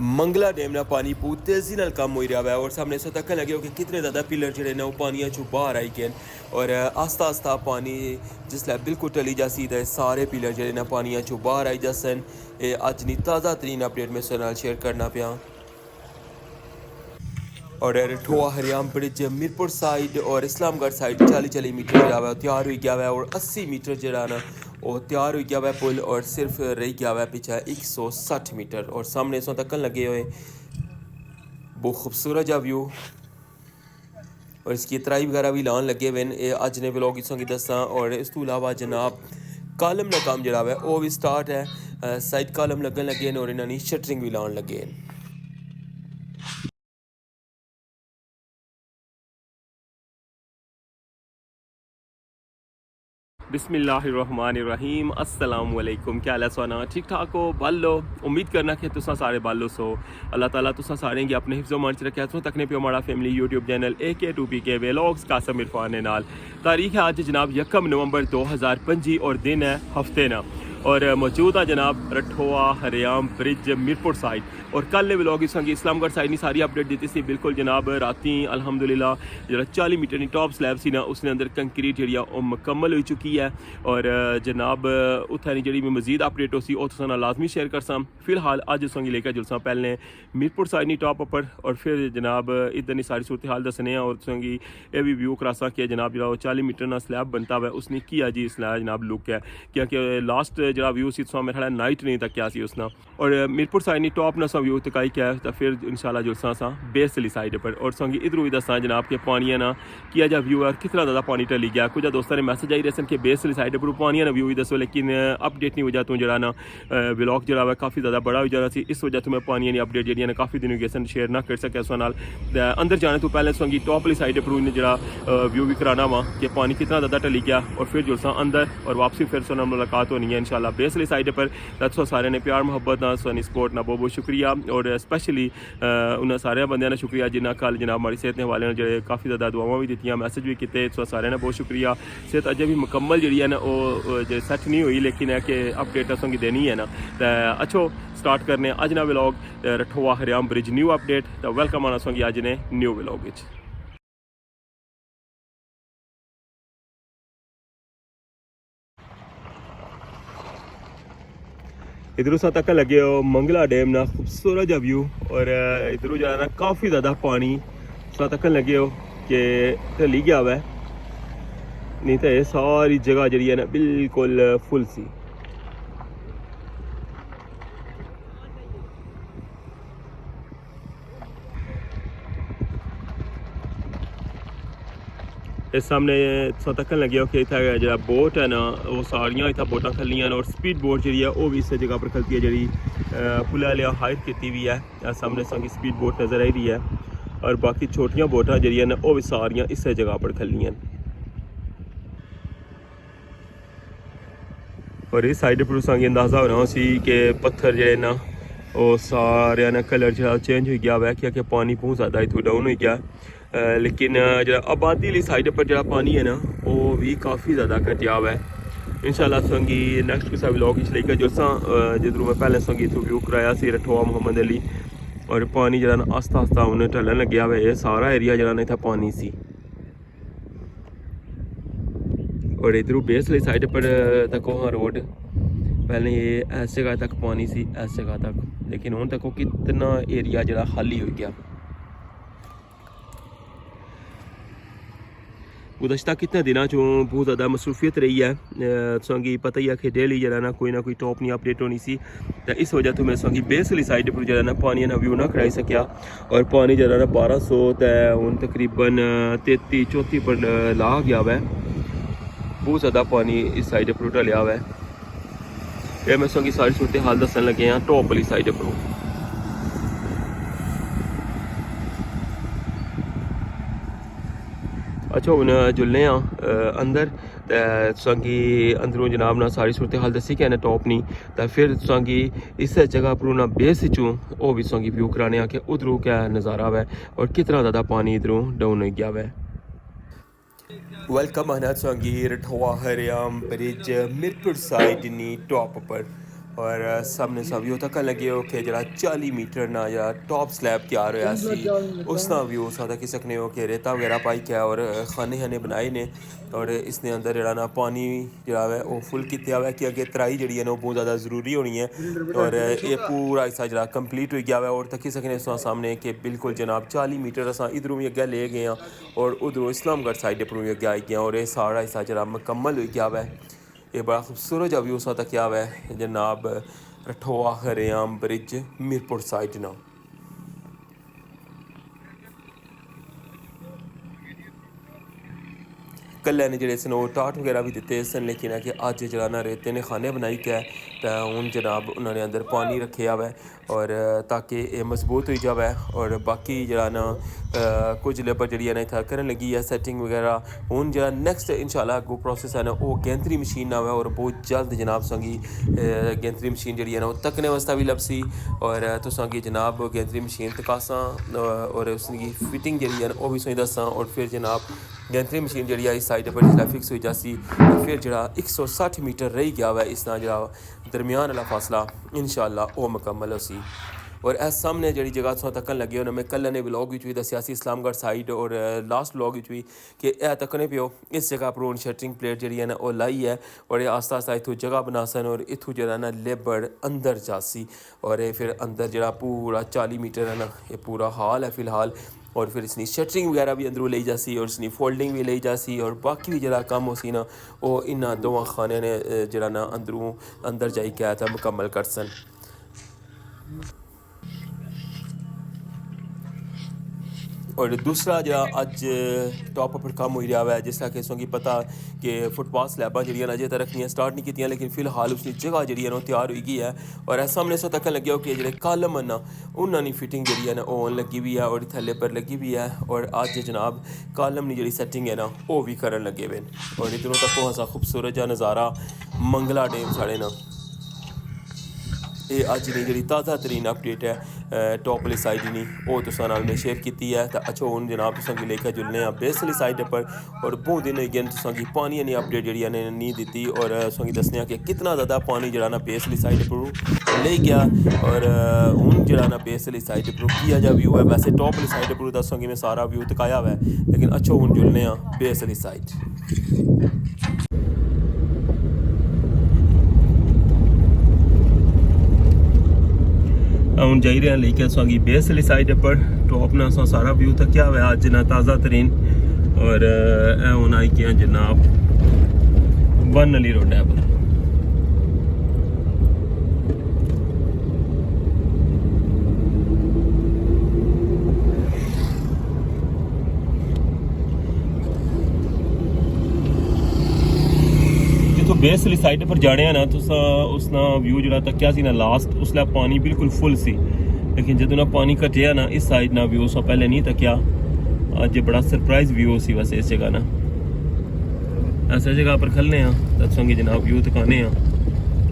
Mangla dam ना पानी बहुत तेज़ी नाल कम हो रहा है और सामने से तक लगे हो कि कितने ज़्यादा पिलर जड़े ने वो पानी चो बाहर आई गए और आस्ता आस्ता पानी जिसलै बिल्कुल टली जासी तो सारे पिलर जड़े ने पानी चो बाहर आई जासन। अज नी ताज़ा तरीन अपडेट में नाल शेयर करना पिया और रठोआ हरियाम ब्रिज मीरपुर साइड और इस्लामगढ़ साइड 40 मीटर जो है तैयार हो गया है और 80 मीटर जरा ना वो तैयार हो गया है पुल और सिर्फ रह गया है पीछे 160 मीटर और सामने सो तकन लगे हुए बहुत खूबसूरत जा व्यू और इसकी तराई वगैरह भी लान लगे हुए अज ने ब्लॉग इस की दसा और इस तो इलावा जनाब कालम का काम जरा है वो भी स्टार्ट है साइड कालम लगन लगे और इन्होंने शटरिंग भी लान लगे हैं। बिस्मिल्लाहिर्रहमानिर्रहीम अस्सलाम वालेकुम। क्या हाल है सोना ठीक ठाक हो बल लो उम्मीद करना कि तुसा सारे बल लो सो अल्लाह ताला तुसा सारे गी अपने हिफ्ज़ो मान च रखे तुम तकने पे हमारा family YouTube channel AK2PK vlogs Qasim Irfan नाल। तारीख है आज जनाब 1 नवंबर 2025 और दिन है हफ्ते ना और मौजूद है जनाब रठोआ हरियाम ब्रिज मीरपुर साइड और कल ने व्लॉग इस इस्लामगढ़ साइड की सारी अपडेट दी थी बिल्कुल जनाब राती अल्हम्दुलिल्लाह जो 40 मीटर की टॉप स्लैब सी ना उसने अंदर कंक्रीट जी मुकम्मल हो चुकी है और जनाब उत्थै जी मजीद अपडेट उसी तुसा लाजमी शेयर करसा। फिलहाल अज उस लेकर जुलसा पहले मीरपुर साइड की टॉप उपर और फिर जनाब इधर की सारी सूरत हाल दसने और तुसेंगी ये भी व्यू करासा कि जनाब जो 40 मीटर ना स्लैब बनता हुआ उसने किया जी इसला जनाब लुक है क्योंकि लास्ट जो व्यू सी मेरे ख्याल नाइट नहीं तक क्या उसना और मीरपुर साइड की टॉप ना व्यू तकाई क्या तो फिर इंशाल्लाह जुलसा सा बेस वाली साइड पर और संगी इधरों भी दसा जनाब के पानी ना किया जा व्यू है कितना ज़्यादा पानी टली गया कुछ दोस्तों ने मैसेज आई रहे सन कि बेस वाली साइड पर पानी ना व्यू भी दसो लेकिन अपडेट नहीं वजह तो जरा ना व्लॉग जो है काफ़ी ज़्यादा बड़ा हो जाना सी इस वजह तो मैं पानी की अपडेट जी काफ़ी दिन गए सन शेयर ना कर सके उस नाल अंदर जाने तो पहले संगी टॉप वाली साइड पर जरा व्यू भी कराना वा कि पानी कितना ज़्यादा टली गया और फिर जुलसा अंदर और वापसी फिर सोना मुलाकात होनी है इंशाल्लाह बेस वाली साइड पर। दसो सारे ने प्यार मुहब्बत ना सोनी सपोर्ट ना बहुत बहुत शुक्रिया और स्पैशली उन्होंने सारे बंद ने शुक्रिया जिन्हें कल जनाब हमारी सेहत के हवाले जो काफ़ी ज़्यादा दुआवां भी दी मैसेज भी किए तो सारे ने बहुत शुक्रिया। सेहत अजय भी मुकम्मल जी है ना वो सैट नहीं हुई लेकिन है कि अपडेट असों देनी है ना तो अच्छो स्टार्ट करने अज ना व्लॉग रठोआ हरियाम ब्रिज न्यू अपडेट तो वेलकम आना सोंगी अज ने न्यू व्लॉग। इधरों सा तक लगे हो मंगला डैम ना खूबसूरत जा व्यू और इधरों जो है ना काफ़ी ज़्यादा पानी सा तक लगे हो कि टली गया हुआ है नहीं तो ये सारी जगह जी है ना बिल्कुल फुल सी। इस सामने तकन लगे हो कि इतना जो बोट है ना वो सारिया इतना बोटा खलियां और स्पीड बोट जी है वो भी इस जगह पर खलती है जी पुल लिया हाइट की भी है सामने संगी स्पीड बोट नज़र आई रही है और बाकी छोटियां बोटा जी ना वो भी सारिया इस जगह पर खलियां और इस साइड पर संगी अंदाज़ा हो रहा सी कि पत्थर जो ना वो सारे ना कलर जो चेंज हो गया है क्योंकि पानी बहुत ज़्यादा इतों डाउन हो गया लेकिन जो आबादी वाली साइड पर जो पानी है ना वो भी काफ़ी ज़्यादा घटिया हुआ है। इंशाल्लाह संगी नैक्सट किसा व्लॉग लेकर जो जिधरों मैं पहले संगी इतों व्यू कराया सी रठोआ मोहम्मद अली और पानी जरा आस्ता आस्ता उन्हें ढलन लग्या हुआ है सारा एरिया जरा इतना पानी सी और इधरों बेस वाली साइड पर तको हाँ रोड पहले ये इस जगह तक पानी सी इस जगह तक लेकिन हूँ तको कितना एरिया जरा खाली हो गया। गुज़श्ता कितने दिनों चो बहुत ज़्यादा मसरूफियत रही है संगी पता ही है कि डेली जरा ना कोई टॉप नहीं अपडेट होनी सी तो इस वजह तो मैं संगी बेस वाली साइड पर जरा ना पानी ना व्यू ना कराई सकिया और पानी जरा ना 1200 तो हूँ तकरीबन 33-34 पर ला गया हुआ है बहुत ज़्यादा पानी इस साइड पर टलिया हुआ है। ये मैं संगी सारी सूरत हाल दसन लगे हैं टॉप वाली साइड पर। अच्छा हूँ जुलने अंदर संगी अंदरों जनाब ना सारी सूरत हाल दसी कि टॉप नहीं तो फिर संगी इस जगह पर ना बेस चूँ वो भी संगी व्यू कराने कि उधरों क्या नज़ारा है और कितना ज़्यादा पानी इधरों डाउन हो गया है। वेलकम आना संगी रठोआ हरियाम ब्रिज मीरपुर साइड नी टॉप पर और सामने सा व्यू तक लगे हो कि जरा 40 मीटर ना या टॉप स्लैब तैयार होया सी उस ना व्यू सा तक सकने हो कि रेता वगैरह पाई क्या और खाने खाने बनाए ने और इसने अंदर जरा ना पानी जरा है वो फुल किया हुआ है कि अगे तराई जी है ना बहुत ज़्यादा ज़रूरी होनी है और ये पूरा हिस्सा जरा कंप्लीट हो गया हुआ है और तकी सकने सामने कि बिल्कुल जनाब 40 मीटर अस इधरों भी अगे ले गए हैं और उधरों इस्लामगढ़ साइड पर भी अगे आई गए और ये सारा हिस्सा जरा मुकम्मल हो गया हुआ है। ये बड़ा खूबसूरत जब व्यू सा क्या हुआ है जनाब रठोआ हरियाम ब्रिज मीरपुर साइड ना कल्लै ने जेह्ड़े स्नो टाट वगैरह भी दिते सन लेकिन है कि अज्ज जरा ना रेते ने खाने बनाई के तो हूँ जनाब उन्होंने अंदर पानी रखे हुआ है और ताकि ये मजबूत हो जाए और बाकी जरा ना कुछ लेबर जी है ना इतना करन लगी है सैटिंग वगैरह हूँ जरा नैक्सट इंशाल्लाह अगू प्रोसेस है ना वो गैंतरी मशीन ना है और बहुत जल्द जनाब संगी गैंतरी मशीन जी है ना वो तकने वास्ते भी लभसी और तुसांगी जनाब गैंतरी मशीन तकासा और उसकी फिटिंग जी है ना वो भी तुसें दस्सां और फिर जनाब गैंतरी मशीन जी इस साइड पर जिसलै फिक्स होई जासी फिर जरा 160 मीटर रही गया हुआ इसना जरा दरमियान वाला फासला इंशाल्लाह वो मुकम्मल होसी और इस सामने जी जगह तुम तकन लगे हो मैं कल ने व्लॉग भी दसिया इस्लामगढ़ साइड और लास्ट व्लॉग भी कि यह तकने पियो इस जगह पर हूँ शटरिंग प्लेट जी है ना वो लाई है और ये आस्ता आस्ता इतों जगह बना सन और इतों जरा ना लेबर अंदर जासी और ये फिर अंदर जरा पूरा 40 मीटर है ना ये पूरा हॉल है फिलहाल और फिर इसकी शटरिंग वगैरह भी अंदरों ली जासी और इसकी फोल्डिंग भी ली जासी और बाकी भी जरा कम हो सी ना वो इन्होंने दोवां खाने ने जरा ना अंदरों अंदर जाई क्या था मुकम्मल कर सन। और दूसरा जरा अज टॉप पर काम हो रहा है जिस तरह कि तुसेंगी पता कि फुटपाथ स्लैबां जी अजे तक रखनियां स्टार्ट नहीं की लेकिन फिलहाल उसकी जगह जी तैयार हो गई है और इस सामने सो तक लगे हो कि जो कॉलम ना उन्होंने फिटिंग जी है ना वो लगी हुई है और इतने लेबर लगी हुई है और अज जनाब कॉलम की जी सैटिंग है ना वो भी करन लगे हुए और इधरों तक ऐसा खूबसूरत जहा नज़ारा मंगला डैम साढ़े ना ये अज की जी ताज़ा तरीन अपडेट है टॉप वाली साइड नहीं वो तुसा नाल मैं शेयर की है तो अच्छा हूँ जनाब तुसेंगी लेकर जुलने बेस वाली साइड पर और बहुत दिन गए तुसेंगी पानी ने अपडेट जी नहीं दी और तुसेंगी दसने कि कितना ज़्यादा पानी जरा ना बेस वाली साइड पर ले गया और हूँ जरा ना बेस वाली साइड पर किया जा व्यू है वैसे टॉप वाली साइड पर दसूँगी मैं सारा व्यू दिखाया हुआ है लेकिन अच्छा हूँ जुलने बेस वाली साइड हूँ जाई रहे लेके असांगी बेस वाली साइड पर टॉप ना असां सारा व्यू तक क्या हुआ अज ना ताज़ा तरीन और हूँ आई गया जनाब वन अली रोड है पर जितों बेस वाली साइड पर जाने ना तुसा उसना व्यू जरा तक्या सी ना लास्ट उसला पानी बिल्कुल फुल सी लेकिन जो ना पानी घटिया ना इस साइड ना व्यू सा पहले नहीं तक्या अज बड़ा सरप्राइज व्यू सी वैसे इस जगह ना ऐसा जगह पर खलने दसूँगी जनाब व्यू दिखाने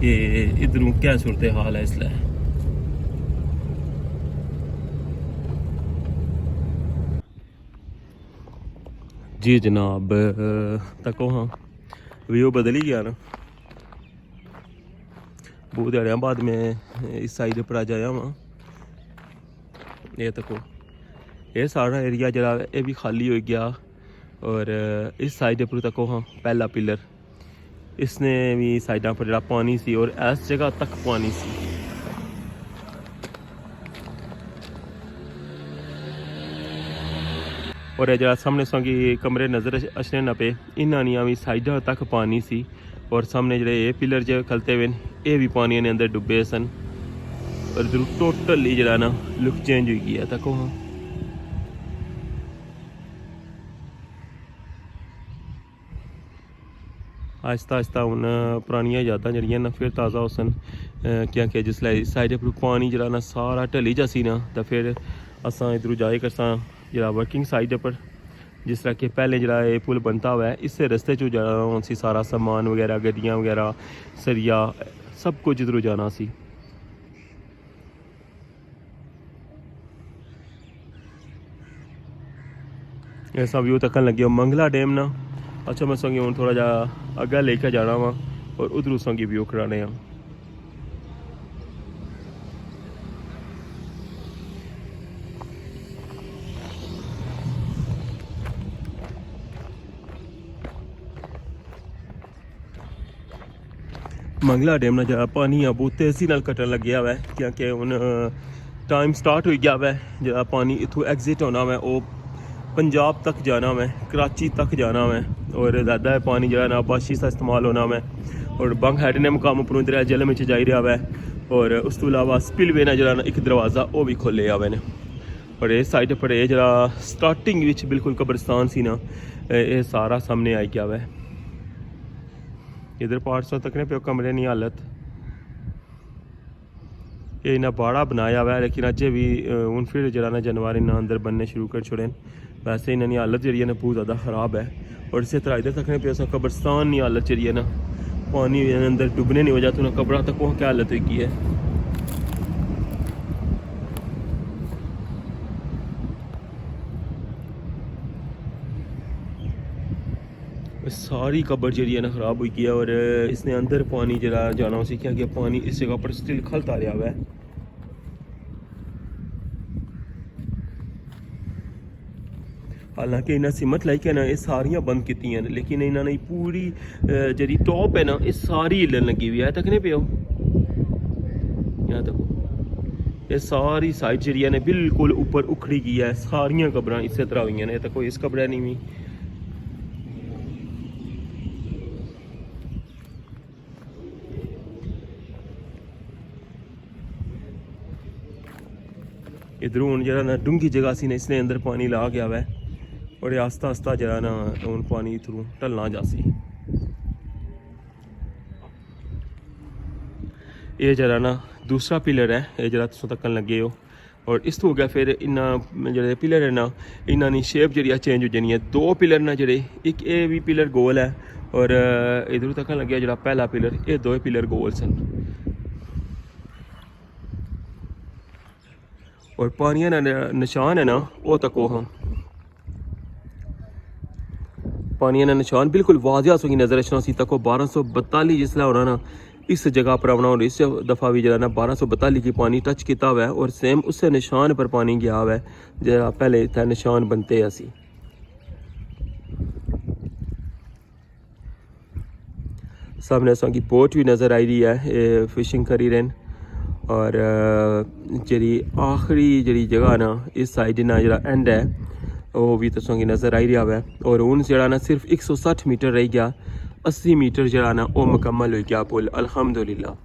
कि इधरों क्या सूरत हाल है इसलिए जी जनाब तको हाँ व्यू बदल ही गया ना बहुत दिहाड़ियां बाद में इस साइड पर आ जाया वहाँ ये तको ये सारा एरिया जरा ये भी खाली हो गया और इस साइड पर तको हाँ पहला पिलर इसने भी साइडा पर जरा पानी सी और इस जगह तक पानी सी और जरा सामने संगी कमरे नज़र अचने ना पे इन्होंने भी साइडा तक पानी सी और सामने जो ये पिलर जो खलते हुए ये भी पानी ने अंदर डुबे सन और इधर टोटल ही जरा ना लुक चेंज हो गया तक हाँ आहिस्ता आहिस्ता हूँ पुरानियां यादां जड़ियां ना फिर ताज़ा हो सन क्योंकि जिसलै साइड पर पानी जरा ना सारा ढली जासी ना तो फिर असां इधरों जाए करसा जरा वर्किंग साइड पर जिस तरह कि पहले जरा ये पुल बनता हुआ है इस रस्ते चो जाना सी सारा सामान वगैरह गड्डियाँ वगैरह सरिया सब कुछ इधरों जाना सी ऐसा व्यू तकन लगे मंगला डैम ना अच्छा मैं संगी हूँ थोड़ा जा अग्गे लेके जाना वा और उधरों संगी व्यू कराने मंगला डैम ना जरा पानी आ बहुत तेजी नाल कटन लग गया है क्योंकि हुन टाइम स्टार्ट हो गया है जरा पानी इथों एग्जिट होना है वो पंजाब तक जाना है कराची तक जाना है और ज़्यादा पानी जो है ना बाशी का इस्तेमाल होना है और बंग हैड ने मुकाम उपरों दरिया जल में जाई रहा है और उस तो इलावा स्पिलवे ने जरा एक दरवाज़ा वो भी खोले आवे ने और इस साइड पर ये जरा स्टार्टिंग विच बिल्कुल कब्रिस्तान सी ना ये सारा सामने आई गया है इधर पार्ट्स तक ने पे कमरे नहीं हालत ये इन्हें बाड़ा बनाया हुआ है लेकिन अजे भी हूँ फिर जरा ना जानवर इन्हें अंदर बनने शुरू कर छोड़े वैसे इन्होंने हालत जी ना बहुत ज़्यादा ख़राब है और इसी तरह इधर तकने पे कब्रस्तान की हालत जी है ना पानी अंदर डूबने नहीं वजह तो ना कब्र तक वो क्या हालत हुई है। सारी कब्र जी है ना ख़राब हुई है और इसने अंदर पानी जरा जाना उसी क्या कि पानी इस जगह पर स्टिल खलता रहा हुआ है। हालांकि इन्हें सिमत लाइक है ना ये सारियां बंद की हैं लेकिन इन्होंने पूरी जी टॉप है ना ये सारी हिलन लगी हुई है तकने पे यहाँ देखो ये सारी साइड जी ने बिल्कुल ऊपर उखड़ी गई है सारियां कब्र इस तरह हुई ने तो कोई इस कब्र नहीं हुई। इधरों हूँ जरा ना डूंगी जगह सी ने इसने अंदर पानी ला गया वै और आस्ता आस्ता जरा ना हूँ पानी थ्रू ढलना जासी। ये जरा ना दूसरा पिलर है ये जरा तुम तकन लगे हो और इस तो हो गया फिर इन्ना जो पिलर है ना इन्होंने शेप जी चेंज हो जानी है दो पिलर ना जड़े एक ये भी पिलर गोल है और इधरों तकन लगे जो पहला पिलर ये दो पिलर गोल सन और पानी ना निशान है ना वो तको हम पानी ना निशान बिल्कुल वाजिया सो नज़र रचना सी तको 1242 जिसला होना ना इस जगह पर आना और इस दफ़ा भी जरा ना 1242 की पानी टच किया हुआ है और सेम उससे निशान पर पानी गया हुआ है जरा पहले इतना निशान बनते असी। सामने असा की बोट भी नज़र आई रही है फिशिंग करी रहन और जी आखिरी जी जगह ना इस साइड ना जरा एंड है वो भी तुसों की नज़र आई रहा है और हूँ जरा ना सिर्फ 160 मीटर रह गया 80 मीटर जरा ना वो मुकम्मल हो गया पुल अल्हम्दुलिल्लाह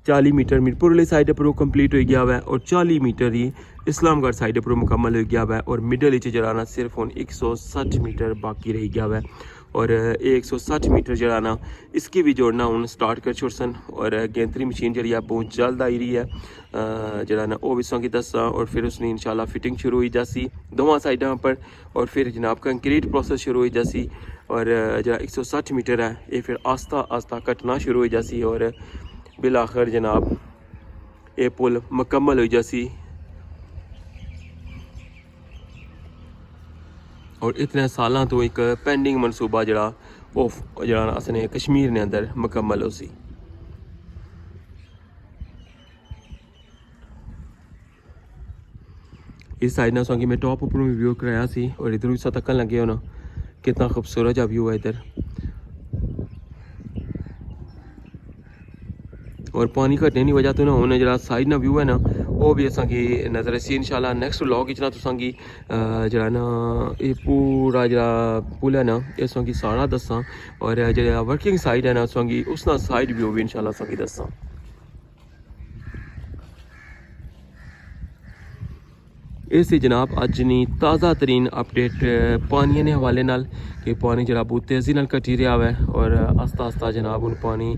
40 मीटर मीरपुर साइड पर कंप्लीट हो गया है और 40 मीटर ही इस्लामगढ़ साइड पर मुकम्मल हो गया है और मिडल जरा ना सिर्फ हूँ 160 मीटर बाकी रह गया है और 160 मीटर जरा ना इसकी भी जोड़ना हूँ स्टार्ट कर छुड़सन और गेंतरी मशीन जी बहुत जल्द आई रही है जरा ना वो विसों की दसा और फिर उसने इंशाल्लाह फिटिंग शुरू हुई जासी दोवां साइडों पर और फिर जनाब कंक्रीट प्रोसेस शुरू हुई जासी और जरा 160 मीटर है ये फिर आस्ता आस्ता कटना शुरू हो जासी और बिल आखिर जनाब ये पुल मुकम्मल हो जासी और इतने सालों तो एक पेंडिंग मनसूबा जरा वो जरा असने कश्मीर ने अंदर मुकम्मल हो सी। इस साइड ना सॉन्ग मैं टॉप ऊपर व्यू कराया सी और इधर भी तकन लगे हो ना कितना खूबसूरत जा व्यू है इधर और पानी घटने की वजह तो ना होने जरा साइड ना व्यू है ना वो भी असा की नज़र सी इंशाल्लाह नेक्स्ट व्लॉग इतना तुसा की जरा ना ये पूरा जरा पुल है ना इस की सारा दसा और जरा वर्किंग साइड है ना उस साइड व्यू भी इंशाल्लाह की दसा। इस जनाब अज नी ताज़ा तरीन अपडेट पानी के हवाले नाल कि पानी जरा बहुत तेज़ी नाल घटी रहा है और आस्ता आस्ता जनाब हूँ पानी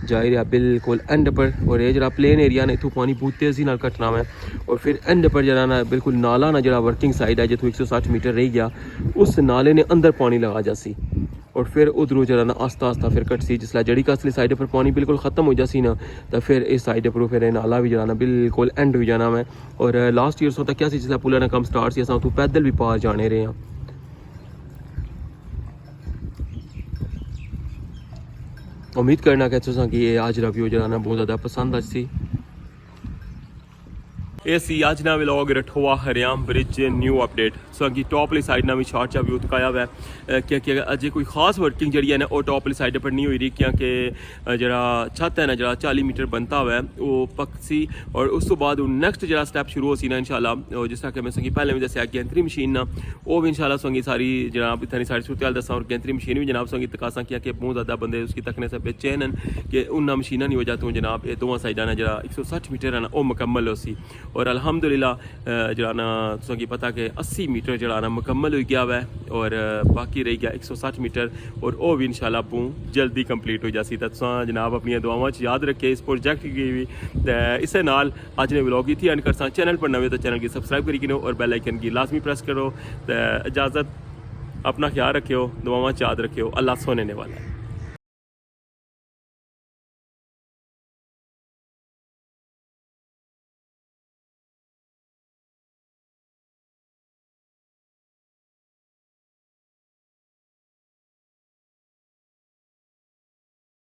जाई रहा बिल्कुल एंड पर और ये जरा प्लेन एरिया ने इतों पानी बहुत तेज़ी नाल घटना है और फिर एंड पर जरा ना बिल्कुल नाला ना जरा वर्किंग साइड है जितों 160 मीटर रह गया उस नाले ने अंदर पानी लगा जासी और फिर उधरों जरा ना आस्ता आस्ता फिर कट सी जिसला जड़ी कसली साइड पर पानी बिल्कुल ख़त्म हो जासी ना तो फिर इस साइड पर फिर नाला भी जरा ना बिल्कुल एंड हो जाना है और लास्ट ईयर सो तक क्या सी जिसला पुल ना कम स्टार्ट सी तो पैदल भी पार जाने रहे हैं। उम्मीद करना कि तुसा कि आज दा व्यू जरा ना बहुत ज़्यादा पसंद आसी। ਇਹ ਸੀ ਅੱਜ ਨਾ ਵਲੌਗ ਰਠੋਆ ਹਰਿਆਮ ਬ੍ਰਿਜ ਨਿਊ ਅਪਡੇਟ ਸੋ ਅੱਗੇ टॉप वाली साइड ना भी शॉर्ट चा व्यू दिखाया हुआ है क्योंकि अजय कोई खास वर्किंग जी है ना वो टॉप वाली साइड पर नहीं हुई रही क्योंकि जरा छत है ना जरा 40 मीटर बनता हुआ है वो पक सी और उस तो बाद नैक्सट जरा स्टैप शुरू हो सी ना इंशाल्लाह जिस तरह कि मैं संगी पहले भी दसिया गैंतरी मशीन ना वो भी इंशाल्लाह संगी सारी जनाब इतनी सारी सूरत हाल दसा और गैंतरी मशीन भी जनाब संगी तकासा किया कि बहुत ज़्यादा बंदे उसकी तकने से बेचैन हैं कि उन्ना मशीना नहीं हो जाती हूँ जनाब ये दोवां साइडा ना जरा 160 मीटर है ना वो मुकम्मल हो सी और अल्हम्दुलिल्लाह जरा ना संगी पता कि 80 मीटर जरा ना मुकम्मल हो गया हुआ है और बाकी रह गया 160 मीटर और वो भी इंशाल्लाह आपू जल्दी कंप्लीट हो जासी तो जनाब अपनी दुआवां याद रखे इस प्रोजेक्ट की भी इस नाल अज ने व्लॉग इतनी एंड करसा चैनल पर नवे तो चैनल की सब्सक्राइब करी गिनो और बेल आइकन की लाजमी प्रेस करो तो इजाज़त अपना ख्याल रखियो दुआवां याद रखियो अल्लाह सोने वाला है।